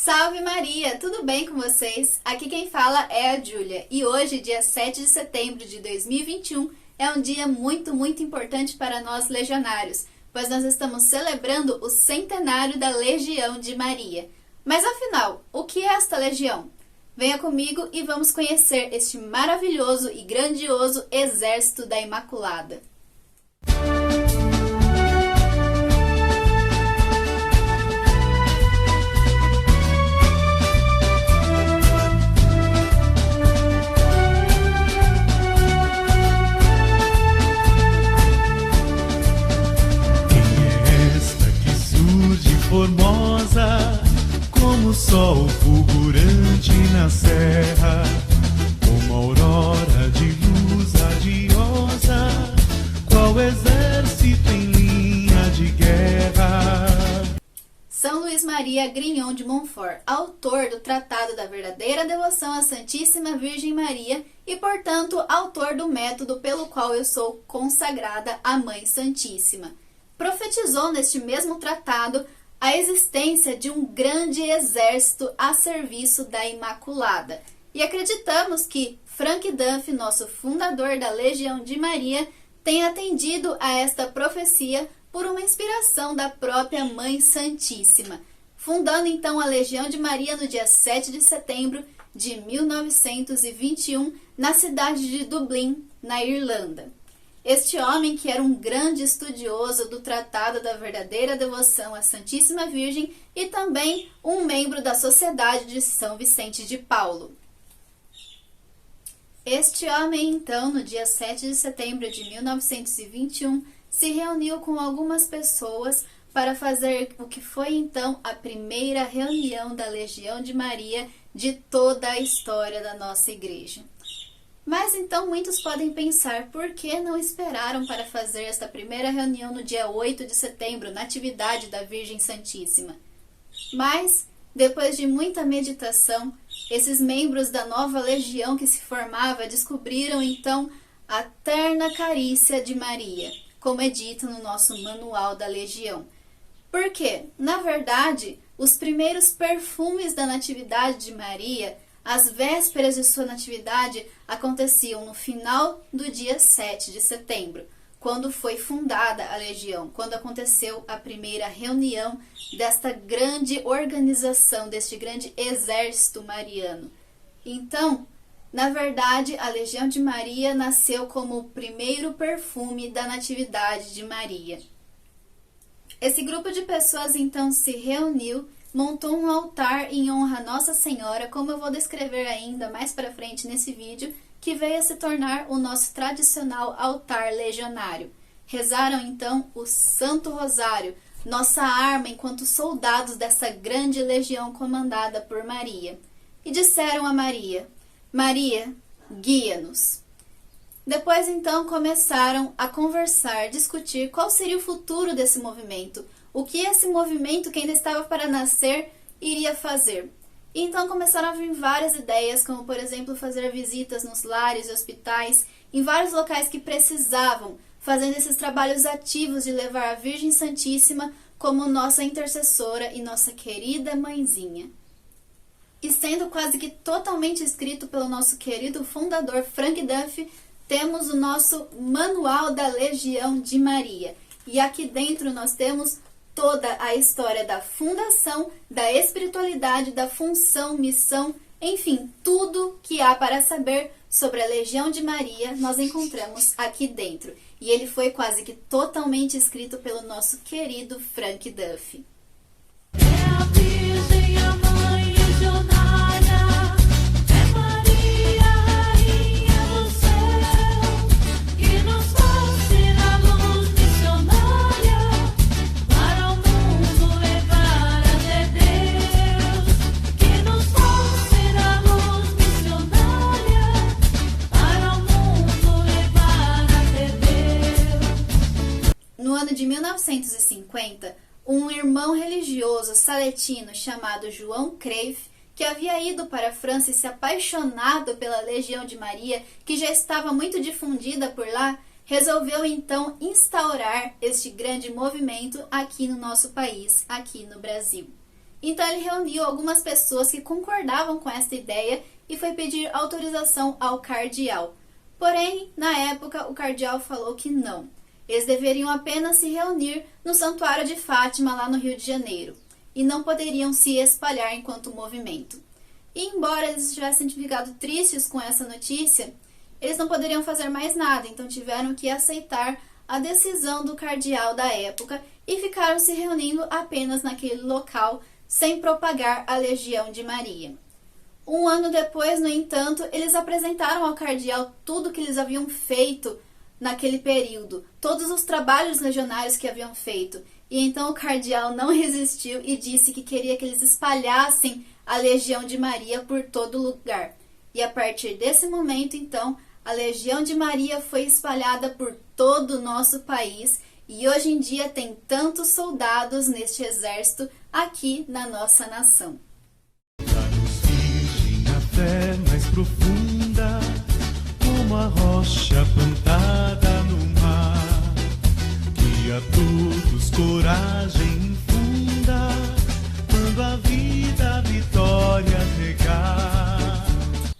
Salve Maria, tudo bem com vocês? Aqui quem fala é a Júlia e hoje, dia 7 de setembro de 2021, é um dia muito importante para nós legionários, pois nós estamos celebrando o centenário da Legião de Maria. Mas afinal, o que é esta legião? Venha comigo e vamos conhecer este maravilhoso e grandioso exército da Imaculada. Formosa, como o sol fulgurante na serra, como a aurora de luz radiosa, qual exército em linha de guerra. São Luís Maria Grignon de Montfort, autor do Tratado da Verdadeira Devoção à Santíssima Virgem Maria e, portanto, autor do método pelo qual eu sou consagrada à Mãe Santíssima, profetizou neste mesmo tratado a existência de um grande exército a serviço da Imaculada. E acreditamos que Frank Duff, nosso fundador da Legião de Maria, tem atendido a esta profecia por uma inspiração da própria Mãe Santíssima, fundando então a Legião de Maria no dia 7 de setembro de 1921, na cidade de Dublin, na Irlanda. Este homem, que era um grande estudioso do Tratado da Verdadeira Devoção à Santíssima Virgem e também um membro da Sociedade de São Vicente de Paulo. Este homem, então, no dia 7 de setembro de 1921, se reuniu com algumas pessoas para fazer o que foi, então, a primeira reunião da Legião de Maria de toda a história da nossa igreja. Mas então muitos podem pensar, por que não esperaram para fazer esta primeira reunião no dia 8 de setembro, Natividade da Virgem Santíssima? Mas, depois de muita meditação, esses membros da nova legião que se formava descobriram então a terna carícia de Maria, como é dito no nosso manual da legião. Porque, na verdade, os primeiros perfumes da Natividade de Maria, as vésperas de sua natividade, aconteciam no final do dia 7 de setembro, quando foi fundada a Legião, quando aconteceu a primeira reunião desta grande organização, deste grande exército mariano. Então, na verdade, a Legião de Maria nasceu como o primeiro perfume da Natividade de Maria. Esse grupo de pessoas então se reuniu, montou um altar em honra a Nossa Senhora, como eu vou descrever ainda mais para frente nesse vídeo, que veio a se tornar o nosso tradicional altar legionário. Rezaram então o Santo Rosário, nossa arma enquanto soldados dessa grande legião comandada por Maria. E disseram a Maria: Maria, guia-nos. Depois então começaram a conversar, discutir qual seria o futuro desse movimento, o que esse movimento que ainda estava para nascer iria fazer. E então começaram a vir várias ideias, como por exemplo fazer visitas nos lares e hospitais, em vários locais que precisavam, fazendo esses trabalhos ativos de levar a Virgem Santíssima como nossa intercessora e nossa querida mãezinha. E sendo quase que totalmente escrito pelo nosso querido fundador Frank Duff, temos o nosso Manual da Legião de Maria. E aqui dentro nós temos toda a história da fundação, da espiritualidade, da função, missão, enfim, tudo que há para saber sobre a Legião de Maria nós encontramos aqui dentro. E ele foi quase que totalmente escrito pelo nosso querido Frank Duff. No ano de 1950, um irmão religioso saletino chamado João Cruyff, que havia ido para a França e se apaixonado pela Legião de Maria, que já estava muito difundida por lá, resolveu então instaurar este grande movimento aqui no nosso país, aqui no Brasil. Então ele reuniu algumas pessoas que concordavam com essa ideia e foi pedir autorização ao cardeal. Porém, na época, o cardeal falou que não. Eles deveriam apenas se reunir no Santuário de Fátima, lá no Rio de Janeiro, e não poderiam se espalhar enquanto movimento. E embora eles estivessem ficado tristes com essa notícia, eles não poderiam fazer mais nada, então tiveram que aceitar a decisão do cardeal da época e ficaram se reunindo apenas naquele local, sem propagar a Legião de Maria. Um ano depois, no entanto, eles apresentaram ao cardeal tudo que eles haviam feito naquele período, todos os trabalhos legionários que haviam feito. E então o cardeal não resistiu e disse que queria que eles espalhassem a Legião de Maria por todo lugar. E a partir desse momento, então, a Legião de Maria foi espalhada por todo o nosso país e hoje em dia tem tantos soldados neste exército aqui na nossa nação. Dá-nos virgem a fé mais profunda, como a rocha plantada no mar, que a todos coragem infunda, quando a vida a vitória regar.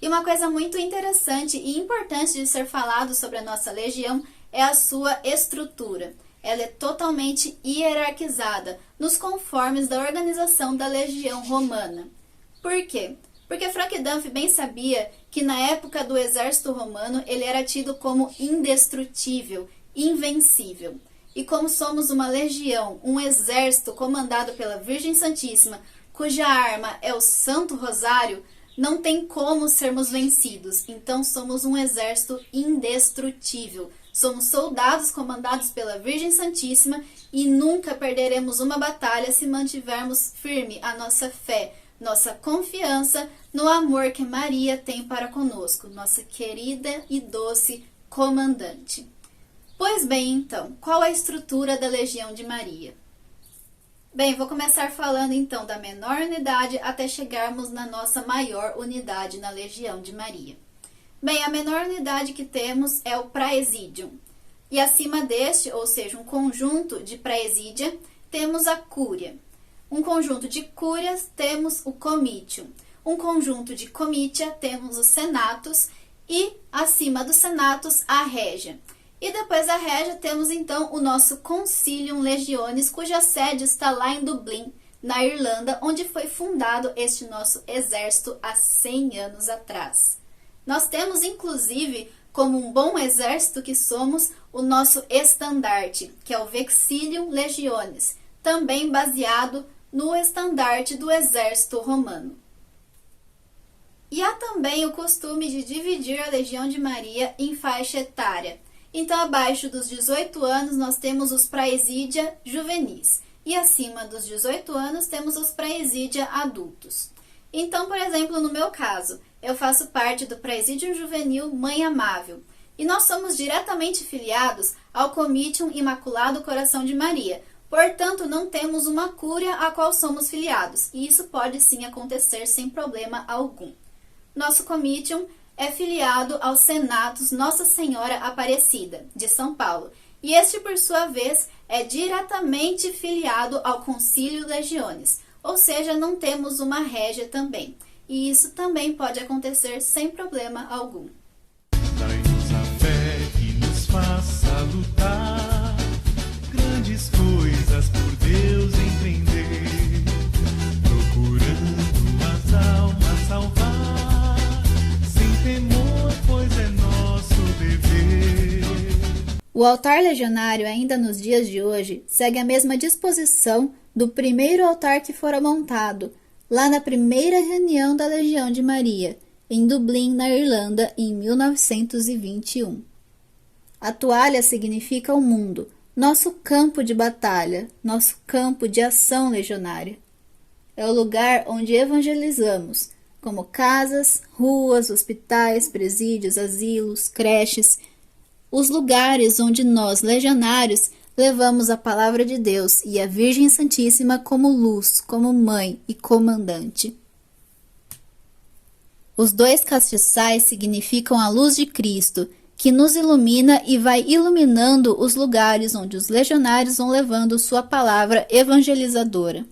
E uma coisa muito interessante e importante de ser falado sobre a nossa legião é a sua estrutura. Ela é totalmente hierarquizada, nos conformes da organização da legião romana. Por quê? Porque Frank Dunphy bem sabia que na época do exército romano ele era tido como indestrutível, invencível. E como somos uma legião, um exército comandado pela Virgem Santíssima, cuja arma é o Santo Rosário, não tem como sermos vencidos. Então somos um exército indestrutível. Somos soldados comandados pela Virgem Santíssima e nunca perderemos uma batalha se mantivermos firme a nossa fé, nossa confiança no amor que Maria tem para conosco, nossa querida e doce comandante. Pois bem, então, qual a estrutura da Legião de Maria? Bem, vou começar falando então da menor unidade até chegarmos na nossa maior unidade na Legião de Maria. Bem, a menor unidade que temos é o praesidium. E acima deste, ou seja, um conjunto de praesídia, temos a cúria. Um conjunto de cúrias, temos o comitium. Um conjunto de comitia, temos os senatus. E, acima dos senatus, a régia. E depois da régia, temos então o nosso Concilium Legionis, cuja sede está lá em Dublin, na Irlanda, onde foi fundado este nosso exército há 100 anos atrás. Nós temos, inclusive, como um bom exército que somos, o nosso estandarte, que é o Vexilium Legionis, também baseado no estandarte do exército romano. E há também o costume de dividir a Legião de Maria em faixa etária. Então, abaixo dos 18 anos, nós temos os praesidia juvenis, e acima dos 18 anos, temos os praesidia adultos. Então, por exemplo, no meu caso, eu faço parte do Praesidium Juvenil Mãe Amável, e nós somos diretamente filiados ao Comitium Imaculado Coração de Maria, portanto, não temos uma cúria a qual somos filiados, e isso pode sim acontecer sem problema algum. Nosso Comitium é filiado ao Senatus Nossa Senhora Aparecida, de São Paulo, e este, por sua vez, é diretamente filiado ao Concílio Legionis, ou seja, não temos uma régia também. E isso também pode acontecer sem problema algum. Dai-nos a fé que nos faça lutar, grandes coisas por Deus empreender, procurando as almas salvar, sem temor, pois é nosso dever. O altar legionário, ainda nos dias de hoje, segue a mesma disposição do primeiro altar que fora montado, lá na primeira reunião da Legião de Maria, em Dublin, na Irlanda, em 1921. A toalha significa o mundo, nosso campo de batalha, nosso campo de ação legionária. É o lugar onde evangelizamos, como casas, ruas, hospitais, presídios, asilos, creches, os lugares onde nós, legionários, levamos a palavra de Deus e a Virgem Santíssima como luz, como mãe e comandante. Os 2 castiçais significam a luz de Cristo, que nos ilumina e vai iluminando os lugares onde os legionários vão levando sua palavra evangelizadora.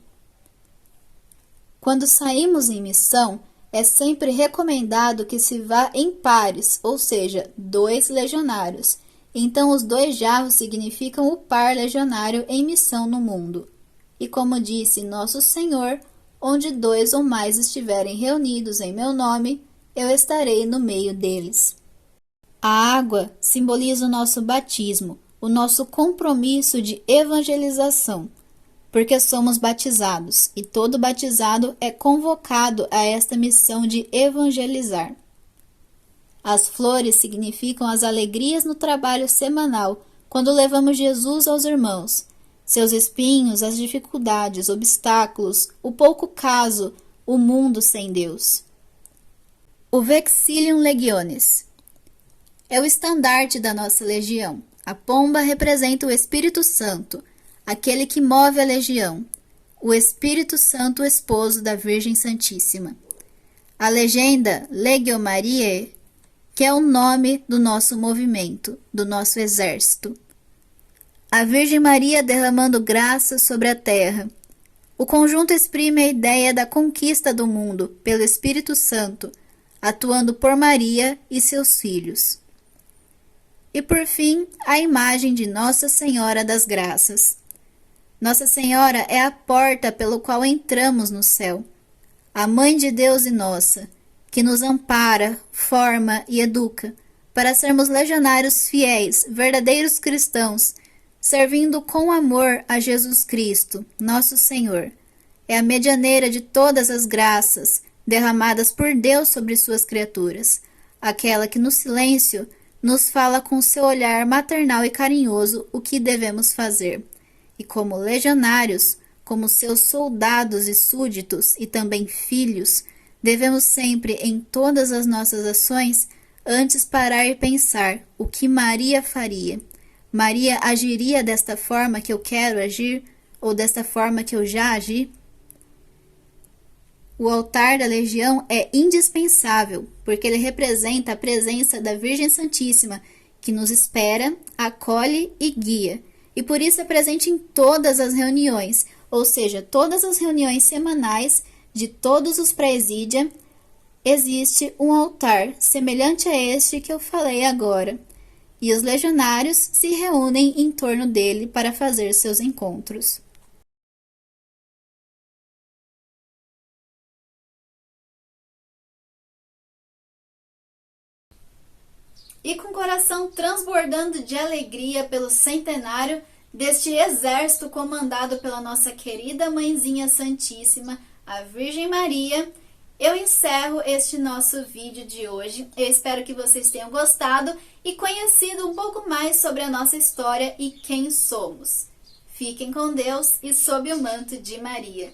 Quando saímos em missão, é sempre recomendado que se vá em pares, ou seja, 2 legionários. Então, os 2 jarros significam o par legionário em missão no mundo. E como disse nosso Senhor, onde 2 ou mais estiverem reunidos em meu nome, eu estarei no meio deles. A água simboliza o nosso batismo, o nosso compromisso de evangelização, porque somos batizados, e todo batizado é convocado a esta missão de evangelizar. As flores significam as alegrias no trabalho semanal, quando levamos Jesus aos irmãos. Seus espinhos, as dificuldades, obstáculos, o pouco caso, o mundo sem Deus. O Vexillum Legionis é o estandarte da nossa legião. A pomba representa o Espírito Santo, aquele que move a legião, o Espírito Santo, esposo da Virgem Santíssima. A legenda Legio Mariae, que é o nome do nosso movimento, do nosso exército. A Virgem Maria derramando graça sobre a terra. O conjunto exprime a ideia da conquista do mundo pelo Espírito Santo, atuando por Maria e seus filhos. E por fim, a imagem de Nossa Senhora das Graças. Nossa Senhora é a porta pelo qual entramos no céu. A Mãe de Deus e nossa, que nos ampara, forma e educa, para sermos legionários fiéis, verdadeiros cristãos, servindo com amor a Jesus Cristo, nosso Senhor. É a medianeira de todas as graças derramadas por Deus sobre suas criaturas, aquela que no silêncio nos fala com seu olhar maternal e carinhoso o que devemos fazer. E como legionários, como seus soldados e súditos e também filhos, devemos sempre em todas as nossas ações antes parar e pensar o que Maria faria. Maria agiria desta forma que eu quero agir ou desta forma que eu já agi? O altar da legião é indispensável, porque ele representa a presença da Virgem Santíssima, que nos espera, acolhe e guia. E por isso é presente em todas as reuniões, ou seja, todas as reuniões semanais de todos os presídia, existe um altar semelhante a este que eu falei agora. E os legionários se reúnem em torno dele para fazer seus encontros. E com o coração transbordando de alegria pelo centenário deste exército comandado pela nossa querida Mãezinha Santíssima, a Virgem Maria, eu encerro este nosso vídeo de hoje. Eu espero que vocês tenham gostado e conhecido um pouco mais sobre a nossa história e quem somos. Fiquem com Deus e sob o manto de Maria.